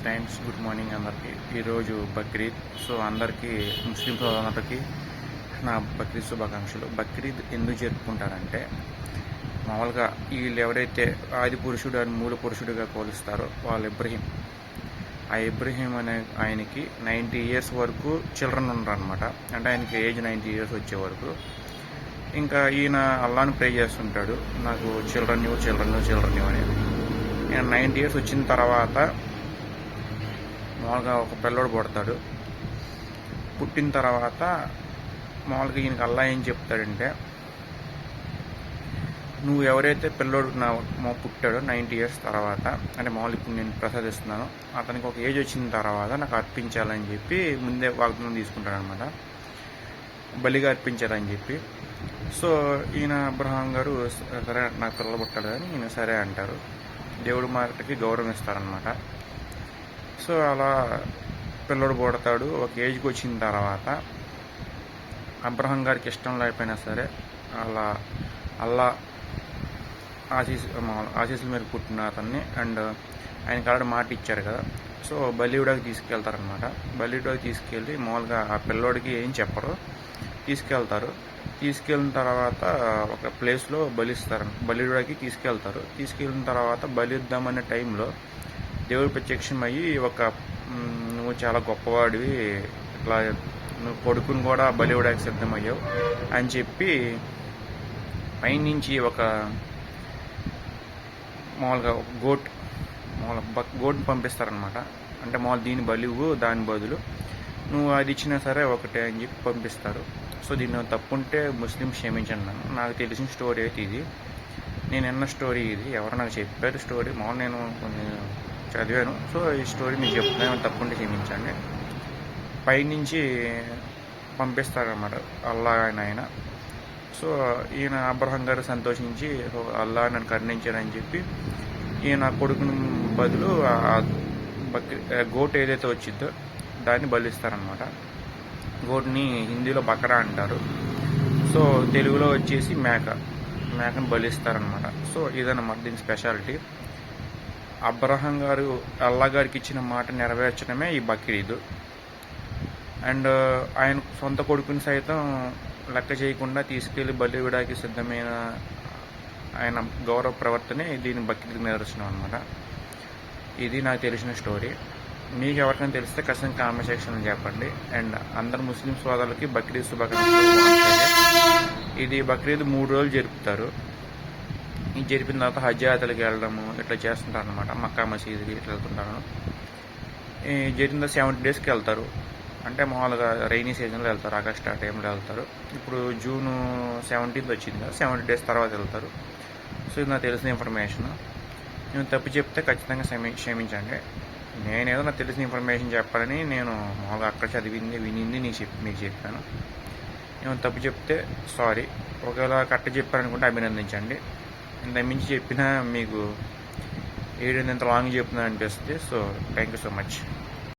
Friends, good morning అందరికీ. ఈరోజు Bakrid. So అందరికీ ముస్లిం సోదరులకి నా బక్రీద్ శుభాకాంక్షలు. బక్రీద్ ఎందుకు జరుపుకుంటారంటే, మామూలుగా వీళ్ళు ఎవరైతే ఆది పురుషుడు అని మూల పురుషుడిగా పోలుస్తారో వాళ్ళు ఇబ్రహీం. ఆ ఇబ్రహీం అనే ఆయనకి 90 years వరకు చిల్డ్రన్ ఉన్నారనమాట. అంటే ఆయనకి ఏజ్ 90 years వచ్చే వరకు ఇంకా ఈయన అల్లాని ప్రే చేస్తుంటాడు, నాకు చిల్డ్రన్ అని. ఈయన 90 years వచ్చిన తర్వాత మామూలుగా ఒక పిల్లోడు పుడతాడు. పుట్టిన తర్వాత మామూలుగా ఈయనకి అల్లా ఏం చెప్తాడంటే, నువ్వు ఎవరైతే పిల్లోడు మా పుట్టాడో 90 years తర్వాత, అంటే మామూలు ఇప్పుడు నేను ప్రసాదిస్తున్నాను, అతనికి ఒక ఏజ్ వచ్చిన తర్వాత నాకు అర్పించాలని చెప్పి ముందే వాగ్దానం తీసుకుంటాడనమాట, బలిగా అర్పించాలని చెప్పి. సో ఈయన అబ్రహాం గారు సరే నాకు పిల్లలు పుట్టాడు అని ఈయన సరే అంటారు. దేవుడి మాటకి గౌరవం ఇస్తారనమాట. సో అలా పిల్లడు పుడతాడు. ఒక ఏజ్కి వచ్చిన తర్వాత అబ్రహాం గారికి ఇష్టం లేకపోయినా సరే అల్లా ఆశీస్సుల మీద పుట్టిన అతన్ని, అండ్ ఆయనకి ఆల్రెడీ మాట ఇచ్చారు కదా, సో బలివుడికి తీసుకెళ్తారనమాట. బలివుడికి తీసుకెళ్ళి మామూలుగా ఆ పిల్లోడికి ఏం చెప్పరు, తీసుకెళ్ళిన తర్వాత ఒక ప్లేస్లో బలివుడికి తీసుకెళ్ళిన తర్వాత బలిద్దామనే టైంలో దేవుడు ప్రత్యక్షమయ్యి, నువ్వు చాలా గొప్పవాడివి, ఇట్లా నువ్వు కొడుకుని కూడా బలివ్వడానికి సిద్ధమయ్యావు అని చెప్పి పైనుంచి ఒక మామూలుగా గోట్ని పంపిస్తారనమాట. అంటే మామూలు దీని బలివు, దాని బదులు నువ్వు అది ఇచ్చినా సరే ఒకటే అని చెప్పి పంపిస్తారు. సో దీన్ని తప్పుంటే ముస్లిం క్షమించండి నన్ను. నాకు తెలిసిన స్టోరీ అయితే ఇది, నేను విన్న స్టోరీ ఇది, ఎవరు నాకు చెప్పారు స్టోరీ, మామూలు నేను కొన్ని చదివాను. సో ఈ స్టోరీ మీకు చెప్తున్నాను, తప్పుంటే క్షమించండి. పైనుంచి పంపిస్తారన్నమాట అల్లా ఆయన. సో ఈయన అబ్రహాం గారు సంతోషించి, అల్లా నన్ను కరుణించారని చెప్పి ఈయన కొడుకుని బదులు గోట్ ఏదైతే వచ్చిందో దాన్ని బలిస్తారనమాట. గోట్ని హిందీలో బకరా అంటారు, సో తెలుగులో వచ్చేసి మేకను బలిస్తారనమాట. సో ఇదన్నమాట దీని స్పెషాలిటీ. అబ్రహాం గారు అల్లా గారికి ఇచ్చిన మాట నెరవేర్చడమే ఈ బక్రీద్. అండ్ ఆయన సొంత కొడుకుని సైతం లెక్క చేయకుండా తీసుకెళ్లి బలి ఇవ్వడానికి సిద్ధమైన ఆయన గౌరవ ప్రవర్తనే దీని బక్రీద్ నిదర్శనం అనమాట. ఇది నాకు తెలిసిన స్టోరీ. మీకు ఎవరికైనా తెలిస్తే ఖచ్చితంగా కామెంట్ సెక్షన్లో చెప్పండి. అండ్ అందరు ముస్లిం సోదరులకి బక్రీద్ శుభాకాంక్షలు. ఇది బక్రీద్ 3 రోజులు జరుపుతారు. ఇది జరిపిన తర్వాత హజ్ యాత్రలకు వెళ్ళడము ఇట్లా చేస్తుంటారు అనమాట. మక్కా మసీదుకి ఇట్లా వెళ్తుంటారు. జరిగిన 70 daysకి వెళ్తారు. అంటే మామూలుగా రైనీ సీజన్లో వెళ్తారు, ఆగస్ట్ ఆ టైంలో వెళ్తారు. ఇప్పుడు June 17th వచ్చింది కదా, 70 days తర్వాత వెళ్తారు. సో ఇది నాకు తెలిసిన ఇన్ఫర్మేషన్. నేను తప్పు చెప్తే ఖచ్చితంగా క్షమించండి. నేనేదో నాకు తెలిసిన ఇన్ఫర్మేషన్ చెప్పాలని నేను మామూలుగా అక్కడ వినింది మీకు చెప్పాను. నేను తప్పు చెప్తే సారీ. ఒకవేళ కరెక్ట్ చెప్పారనుకుంటే అభినందించండి. ఇంత మించి చెప్పినా మీకు ఏడు ఇంత లాంగ్ చెప్తున్నా అనిపిస్తుంది. So thank you so much.